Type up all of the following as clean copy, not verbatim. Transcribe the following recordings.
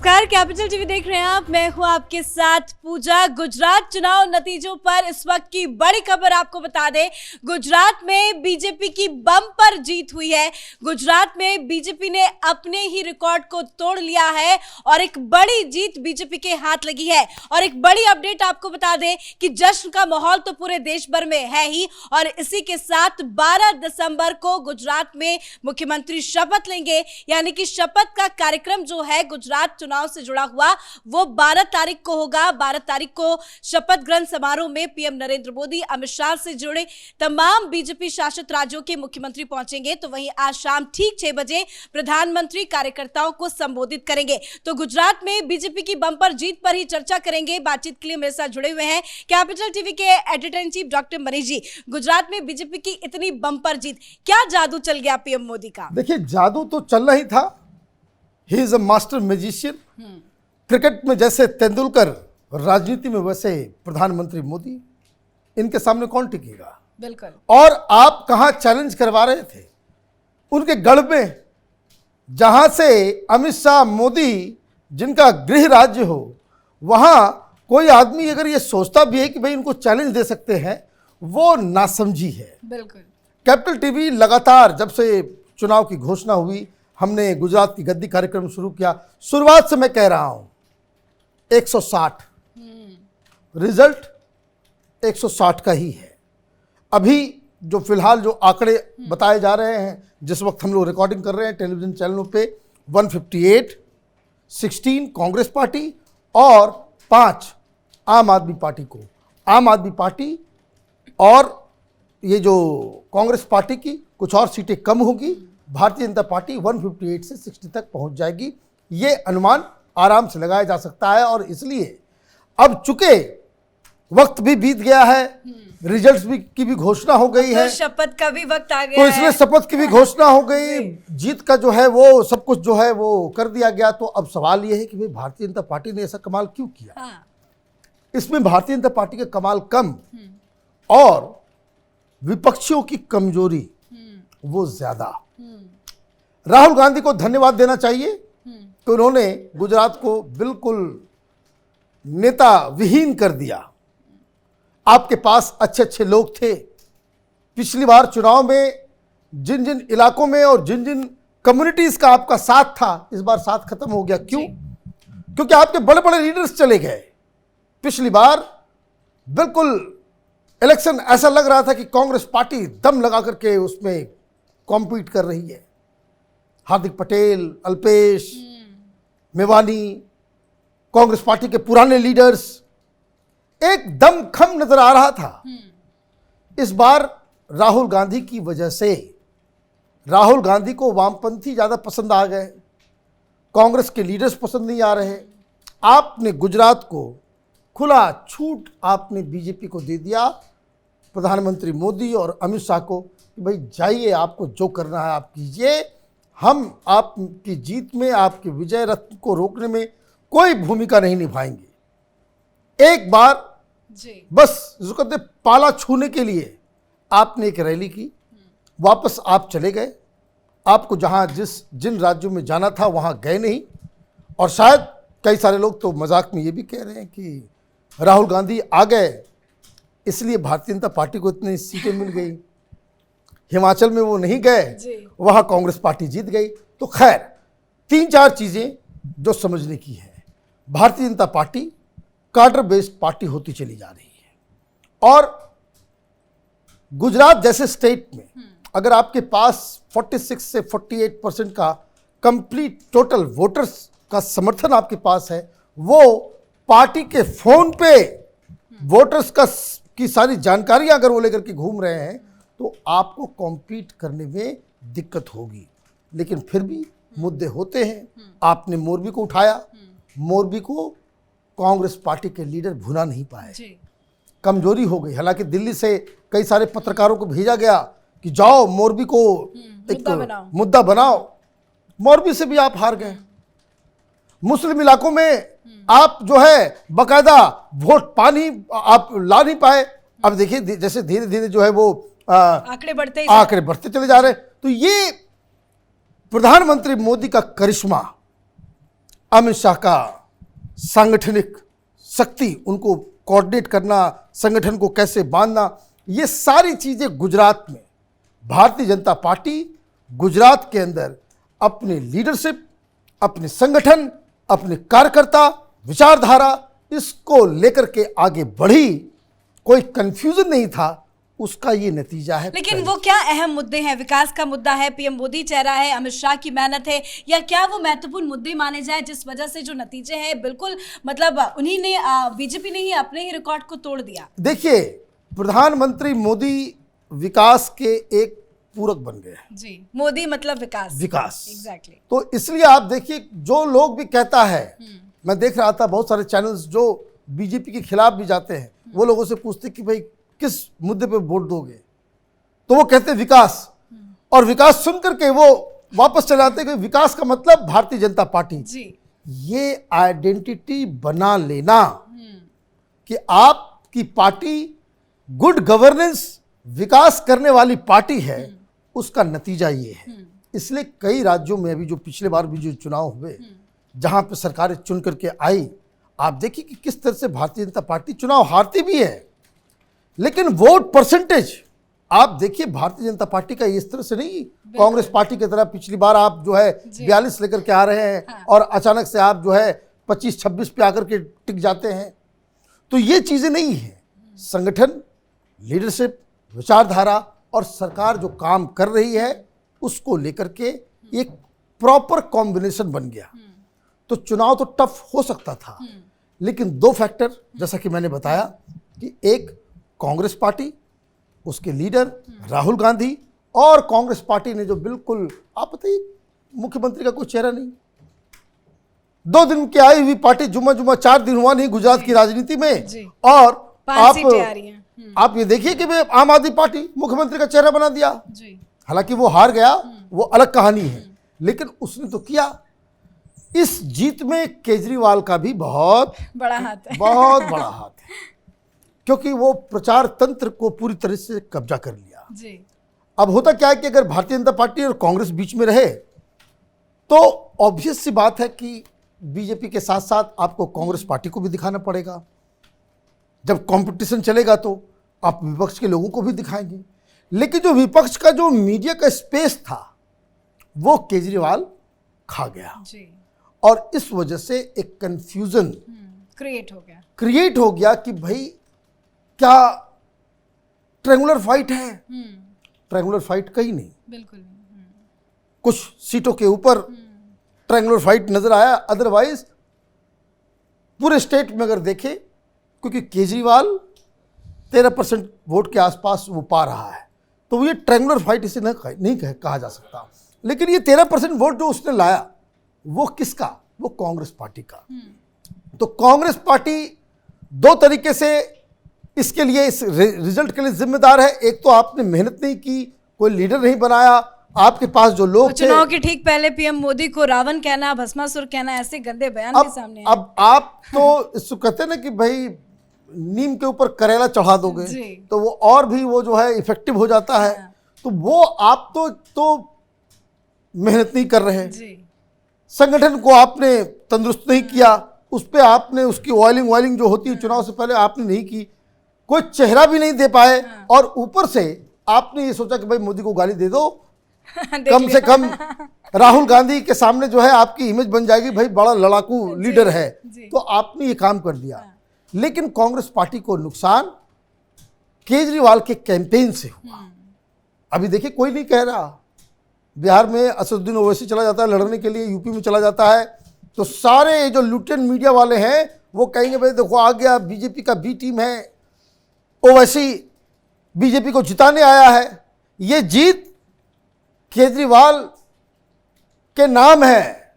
नमस्कार, capital TV देख रहे हैं आप। मैं हूं आपके साथ पूजा। गुजरात चुनाव नतीजों पर इस वक्त की बड़ी खबर आपको बता दें। गुजरात में बीजेपी की बम्पर जीत हुई है। गुजरात में बीजेपी ने अपने ही रिकॉर्ड को तोड़ लिया है और एक बड़ी जीत बीजेपी के हाथ लगी है। और एक बड़ी अपडेट आपको बता दें कि जश्न का माहौल तो पूरे देश भर में है ही, और इसी के साथ 12 दिसंबर को गुजरात में मुख्यमंत्री शपथ लेंगे। यानी कि शपथ का कार्यक्रम जो है गुजरात चुनाव से जुड़ा हुआ वो 12 तारीख को होगा। 12 तारीख को शपथ ग्रहण समारोह में पीएम नरेंद्र मोदी, अमित शाह से जुड़े तमाम बीजेपी शासित राज्यों के मुख्यमंत्री पहुंचेंगे। तो वहीं आज शाम ठीक 6 बजे प्रधानमंत्री कार्यकर्ताओं को संबोधित करेंगे। तो गुजरात में बीजेपी की बम्पर जीत पर ही चर्चा करेंगे। बातचीत के लिए मेरे साथ जुड़े हुए हैं कैपिटल टीवी के editor in chief doctor Manish ji. Gujarat में बीजेपी की इतनी बम्पर जीत, क्या जादू चल गया पीएम मोदी का? देखिए, जादू तो चलना ही था। He is a master magician. Cricket में जैसे तेंदुलकर, राजनीति में वैसे प्रधानमंत्री मोदी। इनके सामने कौन टिकेगा? बिल्कुल। और आप कहां चैलेंज करवा रहे थे? उनके गढ़ में, जहां से अमित शाह, मोदी जिनका गृह राज्य हो, वहां कोई आदमी अगर ये सोचता भी है कि भाई इनको चैलेंज दे सकते हैं, वो नासमझी है। बिल्कुल। कैपिटल टीवी लगातार जब से चुनाव की घोषणा हुई, हमने गुजरात की गद्दी कार्यक्रम शुरू किया। शुरुआत से मैं कह रहा हूं 160 रिजल्ट 160 का ही है। अभी जो फिलहाल जो आंकड़े बताए जा रहे हैं, जिस वक्त हम लोग रिकॉर्डिंग कर रहे हैं टेलीविजन चैनलों पे, 158, 16 कांग्रेस पार्टी और 5 आम आदमी पार्टी को। आम आदमी पार्टी और ये जो कांग्रेस पार्टी की कुछ और सीटें कम होगी। भारतीय जनता पार्टी 158 से 60 तक पहुंच जाएगी। ये अनुमान आराम से लगाया जा सकता है। और इसलिए अब चूंकि वक्त भी बीत गया है, रिजल्ट्स भी की भी घोषणा हो गई है, शपथ का भी वक्त आ गया तो इसलिए शपथ की भी घोषणा हो गई, जीत का जो है वो सब कुछ जो है वो कर दिया गया। तो अब सवाल ये है कि भाई भारतीय जनता पार्टी ने ऐसा कमाल क्यों किया? हाँ। इसमें भारतीय जनता पार्टी का कमाल कम और विपक्षियों की कमजोरी वो ज्यादा। राहुल गांधी को धन्यवाद देना चाहिए कि उन्होंने गुजरात को बिल्कुल नेता विहीन कर दिया। आपके पास अच्छे अच्छे लोग थे। पिछली बार चुनाव में जिन जिन इलाकों में और जिन जिन कम्युनिटीज का आपका साथ था, इस बार साथ खत्म हो गया। क्यों? क्योंकि आपके बड़े बड़े लीडर्स चले गए। पिछली बार बिल्कुल इलेक्शन ऐसा लग रहा था कि कांग्रेस पार्टी दम लगा करके उसमें कॉम्पीट कर रही है। हार्दिक पटेल, अल्पेश, मेवानी, कांग्रेस पार्टी के पुराने लीडर्स, एक दम खम नजर आ रहा था। इस बार राहुल गांधी की वजह से राहुल गांधी को वामपंथी ज्यादा पसंद आ गए, कांग्रेस के लीडर्स पसंद नहीं आ रहे। आपने गुजरात को खुला छूट आपने बीजेपी को दे दिया, प्रधानमंत्री मोदी और अमित शाह को, कि भाई जाइए, आपको जो करना है आप कीजिए। हम आपकी जीत में, आपके विजय रथ को रोकने में कोई भूमिका नहीं निभाएंगे। एक बार बस जिसको कहते पाला छूने के लिए आपने एक रैली की, वापस आप चले गए। आपको जहां जिन राज्यों में जाना था वहां गए नहीं। और शायद कई सारे लोग तो मजाक में ये भी कह रहे हैं कि राहुल गांधी आ गए इसलिए भारतीय जनता पार्टी को इतनी सीटें मिल गई। हिमाचल में वो नहीं गए, वहां कांग्रेस पार्टी जीत गई। तो खैर 3-4 चीजें जो समझने की है। भारतीय जनता पार्टी कार्डर बेस्ड पार्टी होती चली जा रही है। और गुजरात जैसे स्टेट में अगर आपके पास 46 से 48% का कंप्लीट टोटल वोटर्स का समर्थन आपके पास है, वो पार्टी के फोन पे वोटर्स की सारी जानकारियां अगर वो लेकर के घूम रहे हैं, तो आपको कॉम्पीट करने में दिक्कत होगी। लेकिन फिर भी मुद्दे होते हैं। आपने मोरबी को उठाया, मोरबी को कांग्रेस पार्टी के लीडर भुना नहीं पाए, कमजोरी हो गई। हालांकि दिल्ली से कई सारे पत्रकारों को भेजा गया कि जाओ मोरबी को एक मुद्दा बनाओ। मोरबी से भी आप हार गए। मुस्लिम इलाकों में आप जो है बकायदा वोट पानी आप ला नहीं पाए। अब देखिए जैसे धीरे धीरे जो है वो आंकड़े बढ़ते चले जा रहे हैं। तो ये प्रधानमंत्री मोदी का करिश्मा अमित शाह का सांगठनिक शक्ति, उनको कोऑर्डिनेट करना, संगठन को कैसे बांधना, ये सारी चीजें गुजरात में भारतीय जनता पार्टी गुजरात के अंदर अपनी लीडरशिप, अपने संगठन, अपने कार्यकर्ता, विचारधारा, इसको लेकर के आगे बढ़ी। कोई कंफ्यूजन नहीं था, उसका ये नतीजा है। लेकिन वो क्या अहम मुद्दे हैं? विकास का मुद्दा है, पीएम मोदी चेहरा है, अमित शाह की मेहनत है, या क्या वो महत्वपूर्ण मुद्दे माने जाए जिस वजह से जो नतीजे हैं बिल्कुल मतलब उन्हीं ने बीजेपी ने ही अपने ही रिकॉर्ड को तोड़ दिया? देखिए, प्रधानमंत्री मोदी विकास के एक पूरक बन गए हैं। जी, मोदी मतलब विकास। एग्जैक्टली। तो इसलिए आप देखिए, जो लोग भी कहता है, मैं देख रहा था बहुत सारे चैनल्स जो बीजेपी के खिलाफ भी जाते हैं, वो लोगों से पूछते कि भाई किस मुद्दे पे वोट दोगे, तो वो कहते विकास, और विकास सुन करके वो वापस चले जाते कि विकास का मतलब भारतीय जनता पार्टी। जी। ये आइडेंटिटी बना लेना कि आपकी पार्टी गुड गवर्नेंस, विकास करने वाली पार्टी है, उसका नतीजा ये है। इसलिए कई राज्यों में अभी जो पिछले बार भी जो चुनाव हुए, जहां पे सरकारें चुन करके आई, आप देखिए कि किस तरह से भारतीय जनता पार्टी चुनाव हारती भी है, लेकिन वोट परसेंटेज आप देखिए भारतीय जनता पार्टी का इस तरह से नहीं, कांग्रेस पार्टी की तरह पिछली बार आप जो है 42 लेकर के आ रहे हैं, हाँ। और अचानक से आप जो है 25-26 पे आकर के टिक जाते हैं। तो ये चीजें नहीं है। संगठन, लीडरशिप, विचारधारा और सरकार जो काम कर रही है, उसको लेकर के एक प्रॉपर कॉम्बिनेशन बन गया। तो चुनाव तो टफ हो सकता था, लेकिन दो फैक्टर, जैसा कि मैंने बताया कि एक कांग्रेस पार्टी, उसके लीडर राहुल गांधी, और कांग्रेस पार्टी ने जो बिल्कुल, आप बताइए, मुख्यमंत्री का कोई चेहरा नहीं, 2 दिन की आई हुई पार्टी, जुम्मा 4 दिन हुआ नहीं गुजरात की राजनीति में, जी। और 5 सीटें आ रही हैं। आप ये देखिए कि आम आदमी पार्टी मुख्यमंत्री का चेहरा बना दिया। जी। हालांकि वो हार गया, वो अलग कहानी है, लेकिन उसने तो किया। इस जीत में केजरीवाल का भी बहुत बड़ा हाथ है। बहुत बड़ा हाथ है, क्योंकि वो प्रचार तंत्र को पूरी तरह से कब्जा कर लिया। जी। अब होता क्या है कि अगर भारतीय जनता पार्टी और कांग्रेस बीच में रहे, तो ऑब्वियस सी बात है कि बीजेपी के साथ साथ आपको कांग्रेस पार्टी को भी दिखाना पड़ेगा। जब कंपटीशन चलेगा तो आप विपक्ष के लोगों को भी दिखाएंगे, लेकिन जो विपक्ष का जो मीडिया का स्पेस था, वो केजरीवाल खा गया। जी। और इस वजह से एक कंफ्यूजन क्रिएट हो गया कि भाई क्या ट्रायंगुलर फाइट है? ट्रायंगुलर फाइट कहीं नहीं, बिल्कुल नहीं। कुछ सीटों के ऊपर ट्रायंगुलर फाइट नजर आया, अदरवाइज पूरे स्टेट में अगर देखें, क्योंकि केजरीवाल 13% वोट के आसपास वो पा रहा है, तो ये ट्रायंगुलर फाइट इसे नहीं कहा जा सकता। लेकिन ये 13% वोट जो उसने लाया, वो किसका? वो कांग्रेस पार्टी का। तो कांग्रेस पार्टी 2 तरीके से इसके लिए, इस रिजल्ट के लिए जिम्मेदार है। एक तो आपने मेहनत नहीं की, कोई लीडर नहीं बनाया, आपके पास जो लोग थे, चुनाव के ठीक पहले पीएम मोदी को रावण कहना, भस्मासुर कहना, ऐसे गंदे बयान के सामने आए। अब आप तो इसको कहते हैं ना कि भाई नीम के ऊपर करेला चढ़ा दोगे तो वो और भी वो जो है इफेक्टिव हो जाता है। तो वो आप तो मेहनत नहीं कर रहे, संगठन को आपने तंदुरुस्त नहीं किया, उस पर आपने उसकी ऑयलिंग जो होती है चुनाव से पहले आपने नहीं की, कोई चेहरा भी नहीं दे पाए, और ऊपर से आपने ये सोचा कि भाई मोदी को गाली दे दो, कम से कम राहुल गांधी के सामने जो है आपकी इमेज बन जाएगी, भाई बड़ा लड़ाकू लीडर है, तो आपने ये काम कर दिया। लेकिन कांग्रेस पार्टी को नुकसान केजरीवाल के कैंपेन से हुआ। अभी देखिए, कोई नहीं कह रहा, बिहार में असदुद्दीन ओवैसी चला जाता है लड़ने के लिए, यूपी में चला जाता है, तो सारे जो लुटेन मीडिया वाले हैं वो कहेंगे भाई देखो आ गया, बीजेपी का बी टीम है, ओवैसी बीजेपी को जिताने आया है। ये जीत केजरीवाल के नाम है,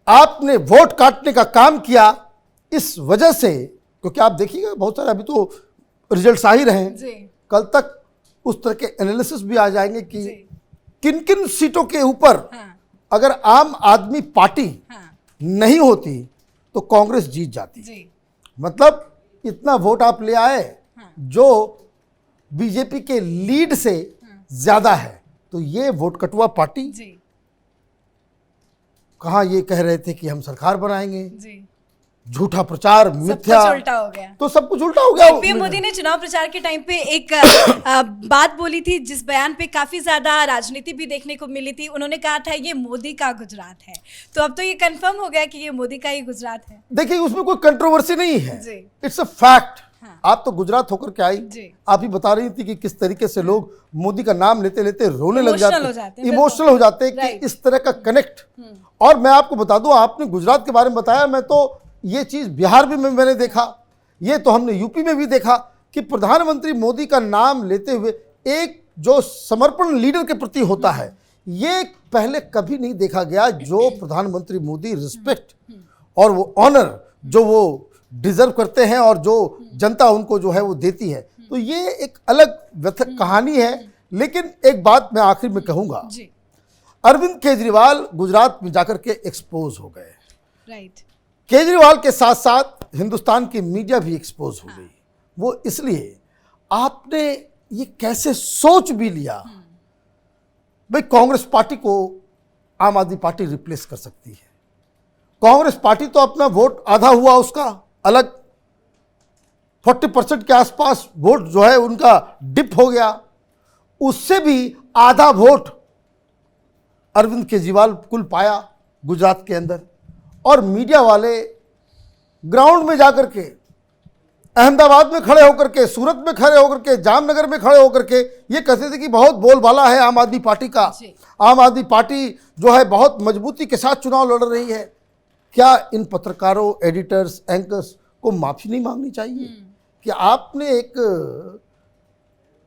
आपने वोट काटने का काम किया। इस वजह से, क्योंकि आप देखिएगा बहुत सारे अभी तो रिजल्ट्स आ ही रहे हैं, कल तक उस तरह के एनालिसिस भी आ जाएंगे कि किन किन सीटों के ऊपर अगर आम आदमी पार्टी नहीं होती तो कांग्रेस जीत जाती। मतलब इतना वोट आप ले आए जो बीजेपी के लीड से ज्यादा है, तो ये वोट कटुआ पार्टी कहाँ ये कह रहे थे कि हम सरकार बनाएंगे, जी, झूठा प्रचार, सब मिथ्या, कुछ उल्टा हो गया। तो सब कुछ उल्टा हो गया। पीएम मोदी ने चुनाव प्रचार के टाइम पे एक बात बोली थी, जिस बयान पे काफी ज्यादा राजनीति भी देखने को मिली थी। उन्होंने कहा था ये मोदी का गुजरात है, तो अब तो ये कंफर्म हो गया कि ये मोदी का ही गुजरात है। देखिए उसमें कोई कंट्रोवर्सी नहीं है, जी। It's a fact. हाँ। आप तो गुजरात होकर के आई, जी। आप ही बता रही थी कि किस तरीके से लोग मोदी का नाम लेते लेते रोने लग Emotional हो जाते जाते हैं, हैं, इमोशनल हो जाते हैं Right. कि इस तरह का कनेक्ट। और मैं आपको बता दूं, आपने गुजरात के बारे में बताया, मैं तो ये चीज बिहार में मैंने देखा, ये तो हमने यूपी में भी देखा कि प्रधानमंत्री मोदी का नाम लेते हुए एक जो समर्पण लीडर के प्रति होता है, ये पहले कभी नहीं देखा गया। जो प्रधानमंत्री मोदी रिस्पेक्ट और वो ऑनर जो वो डिजर्व करते हैं और जो जनता उनको जो है वो देती है, तो ये एक अलग कहानी है। लेकिन एक बात मैं आखिर में कहूंगा, जी, अरविंद केजरीवाल गुजरात में जाकर के एक्सपोज हो गए। राइट। केजरीवाल के साथ साथ हिंदुस्तान की मीडिया भी एक्सपोज हो गई। वो इसलिए, आपने ये कैसे सोच भी लिया भाई कांग्रेस पार्टी को आम आदमी पार्टी रिप्लेस कर सकती है। कांग्रेस पार्टी तो अपना वोट आधा हुआ उसका अलग, 40% के आसपास वोट जो है उनका डिप हो गया, उससे भी आधा वोट अरविंद केजरीवाल कुल पाया गुजरात के अंदर। और मीडिया वाले ग्राउंड में जाकर के, अहमदाबाद में खड़े होकर के, सूरत में खड़े होकर के, जामनगर में खड़े होकर के ये कहते थे कि बहुत बोलबाला है आम आदमी पार्टी का, आम आदमी पार्टी जो है बहुत मजबूती के साथ चुनाव लड़ रही है। क्या इन पत्रकारों, एडिटर्स, एंकर्स को माफी नहीं मांगनी चाहिए कि आपने एक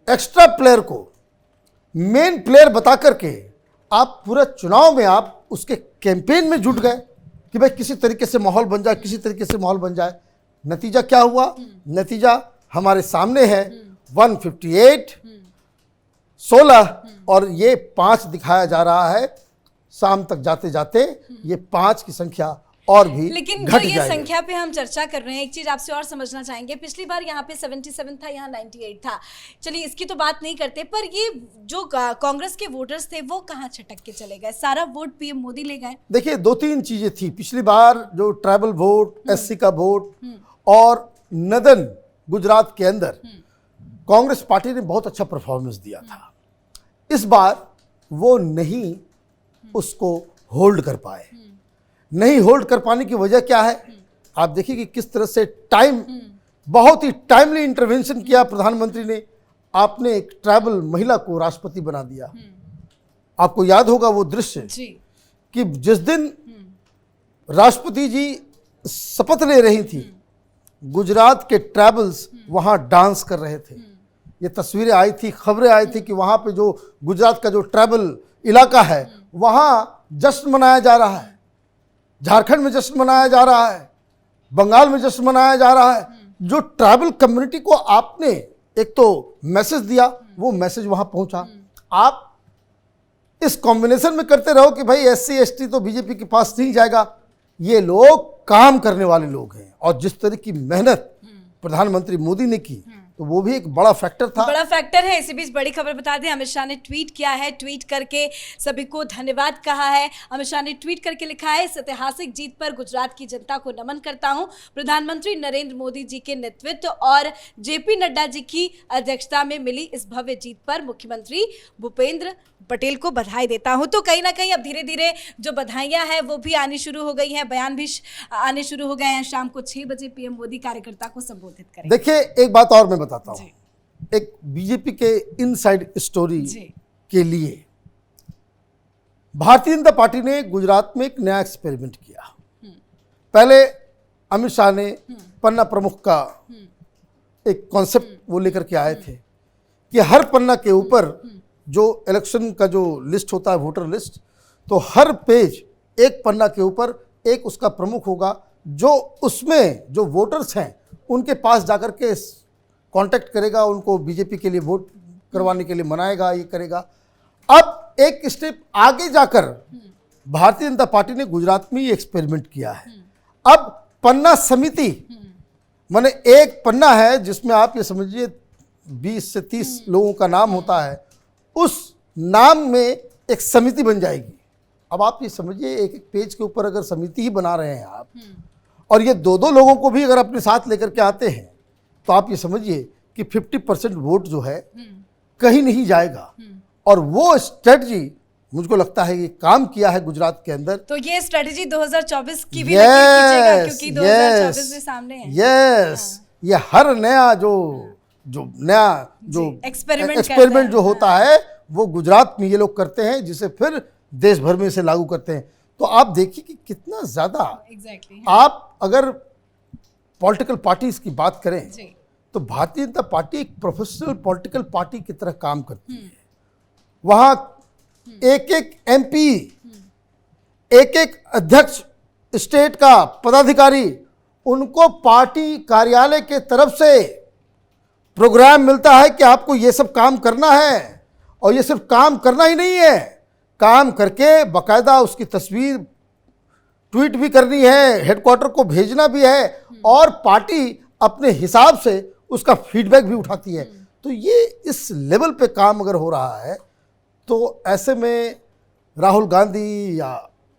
एक्स्ट्रा प्लेयर को मेन प्लेयर बता करके आप पूरा चुनाव में आप उसके कैंपेन में जुट गए कि भाई किसी तरीके से माहौल बन जाए, किसी तरीके से माहौल बन जाए। नतीजा क्या हुआ? नतीजा हमारे सामने है, 158, 16 और ये 5 दिखाया जा रहा है। शाम तक जाते जाते ये 5 की संख्या और भी लेकिन घट जो ये जाएगी। संख्या पे हम चर्चा कर रहे हैं, एक चीज आपसे और समझना चाहेंगे। पिछली बार यहाँ पे 77 था, यहाँ 98 था। चलिए इसकी तो बात नहीं करते, पर ये जो कांग्रेस के वोटर्स थे वो कहाँ छटक के चले गए? सारा वोट पीएम मोदी ले गए। देखिए 2-3 चीजें थी पिछली बार, जो ट्राइबल वोट, एससी का वोट और नदन गुजरात के अंदर कांग्रेस पार्टी ने बहुत अच्छा परफॉर्मेंस दिया था। इस बार वो नहीं उसको होल्ड कर पाए। नहीं होल्ड कर पाने की वजह क्या है? आप देखिए कि किस तरह से बहुत ही टाइमली इंटरवेंशन किया प्रधानमंत्री ने। आपने एक ट्राइबल महिला को राष्ट्रपति बना दिया। आपको याद होगा वो दृश्य जी। कि जिस दिन राष्ट्रपति जी शपथ ले रही थी, गुजरात के ट्राइबल्स वहां डांस कर रहे थे। ये तस्वीरें आई थी, खबरें आई थी कि वहां पे जो गुजरात का जो ट्राइबल इलाका है वहां जश्न मनाया जा रहा है। झारखंड में जश्न मनाया जा रहा है, बंगाल में जश्न मनाया जा रहा है। जो ट्राइबल कम्युनिटी को आपने एक तो मैसेज दिया, वो मैसेज वहां पहुंचा। आप इस कॉम्बिनेशन में करते रहो कि भाई एससी एसटी तो बीजेपी के पास नहीं जाएगा। ये लोग काम करने वाले लोग हैं, और जिस तरह की मेहनत प्रधानमंत्री मोदी ने की, तो वो भी एक बड़ा फैक्टर था। बड़ा फैक्टर है। इसी बीच बड़ी खबर बता दें, अमित शाह ने ट्वीट किया है। ट्वीट करके सभी को धन्यवाद कहा है। अमित शाह ने ट्वीट करके लिखा है, इस ऐतिहासिक जीत पर गुजरात की जनता को नमन करता हूं। प्रधानमंत्री नरेंद्र मोदी जी के नेतृत्व और जेपी नड्डा जी की अध्यक्षता में मिली इस भव्य जीत पर मुख्यमंत्री भूपेंद्र पटेल को बधाई देता हूं। तो कहीं ना कहीं अब धीरे धीरे जो बधाइयां हैं वो भी आनी शुरू हो गई हैं, बयान भी आने शुरू हो गए हैं। शाम को 6 बजे पीएम मोदी कार्यकर्ता को संबोधित करेंगे। देखिए एक बात और मैं बताता हूं, एक बीजेपी के इनसाइड स्टोरी के लिए भारतीय जनता पार्टी ने गुजरात में एक नया एक्सपेरिमेंट किया। पहले अमित शाह ने पन्ना प्रमुख का एक कॉन्सेप्ट वो लेकर के आए थे कि हर पन्ना के ऊपर जो इलेक्शन का जो लिस्ट होता है, वोटर लिस्ट, तो हर पेज एक पन्ना के ऊपर एक उसका प्रमुख होगा, जो उसमें जो वोटर्स हैं उनके पास जाकर के कांटेक्ट करेगा, उनको बीजेपी के लिए वोट करवाने के लिए मनाएगा, ये करेगा। अब एक स्टेप आगे जाकर भारतीय जनता पार्टी ने गुजरात में ये एक्सपेरिमेंट किया है। अब पन्ना समिति, माने एक पन्ना है जिसमें आप ये समझिए 20 से 30 लोगों का नाम होता है, उस नाम में एक समिति बन जाएगी अब आप ये समझिए, एक एक पेज के ऊपर अगर समिति ही बना रहे हैं आप, और ये दो दो लोगों को भी अगर अपने साथ लेकर के आते हैं, तो आप ये समझिए कि 50% वोट जो है कहीं नहीं जाएगा। और वो स्ट्रेटजी मुझको लगता है ये काम किया है गुजरात के अंदर। तो ये स्ट्रेटजी 2024 की भी नकल कीजिएगा, क्योंकि 2024 में सामने है। ये हर नया जो एक्सपेरिमेंट जो होता है वो गुजरात में ये लोग करते हैं, जिसे फिर देश भर में इसे लागू करते हैं। तो आप देखिए कि कितना ज्यादा आप अगर पॉलिटिकल पार्टीज की बात करें तो भारतीय जनता पार्टी एक प्रोफेशनल पॉलिटिकल पार्टी की तरह काम करती है। वहां एक एक एमपी, एक एक अध्यक्ष स्टेट का पदाधिकारी, उनको पार्टी कार्यालय के तरफ से प्रोग्राम मिलता है कि आपको ये सब काम करना है। और ये सिर्फ काम करना ही नहीं है, काम करके बाकायदा उसकी तस्वीर ट्वीट भी करनी है, हेडक्वार्टर को भेजना भी है, और पार्टी अपने हिसाब से उसका फीडबैक भी उठाती है। तो ये इस लेवल पे काम अगर हो रहा है, तो ऐसे में राहुल गांधी या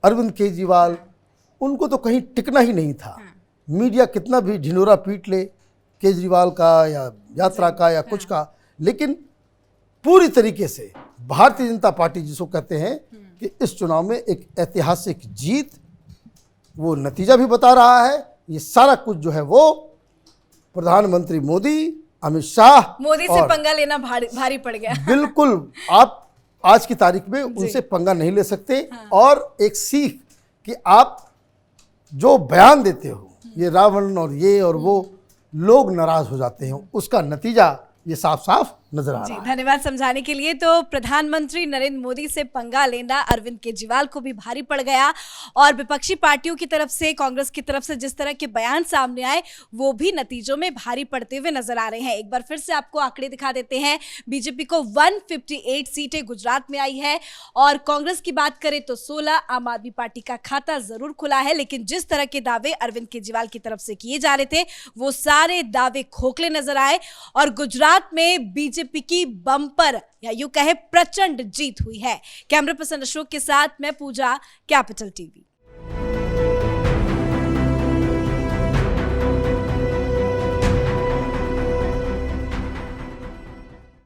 अरविंद केजरीवाल, उनको तो कहीं टिकना ही नहीं था। मीडिया कितना भी ढिंढोरा पीट ले केजरीवाल का या यात्रा का या कुछ का, लेकिन पूरी तरीके से भारतीय जनता पार्टी जिसको कहते हैं कि इस चुनाव में एक ऐतिहासिक जीत, वो नतीजा भी बता रहा है। ये सारा कुछ जो है वो प्रधानमंत्री मोदी, अमित शाह, मोदी से पंगा लेना भारी पड़ गया। बिल्कुल, आप आज की तारीख में उनसे पंगा नहीं ले सकते। और एक सीख कि आप जो बयान देते हो, ये रावण और ये और वो, लोग नाराज हो जाते हैं, उसका नतीजा ये साफ साफ नजर आ रहा है। धन्यवाद समझाने के लिए। तो प्रधानमंत्री नरेंद्र मोदी से पंगा लेना अरविंद केजरीवाल को भी भारी पड़ गया, और विपक्षी पार्टियों की तरफ से, कांग्रेस की तरफ से जिस तरह के बयान सामने आए, वो भी नतीजों में भारी पड़ते हुए नजर आ रहे हैं। एक बार फिर से आपको आंकड़े दिखा देते हैं। बीजेपी को 158 सीटें गुजरात में आई है, और कांग्रेस की बात करें तो 16। आम आदमी पार्टी का खाता जरूर खुला है, लेकिन जिस तरह के दावे अरविंद केजरीवाल की तरफ से किए जा रहे थे, वो सारे दावे खोखले नजर आए, और गुजरात में बीजेपी की बम्पर या यूं कहे प्रचंड जीत हुई है। कैमरा पर्सन अशोक के साथ मैं पूजा, कैपिटल टीवी।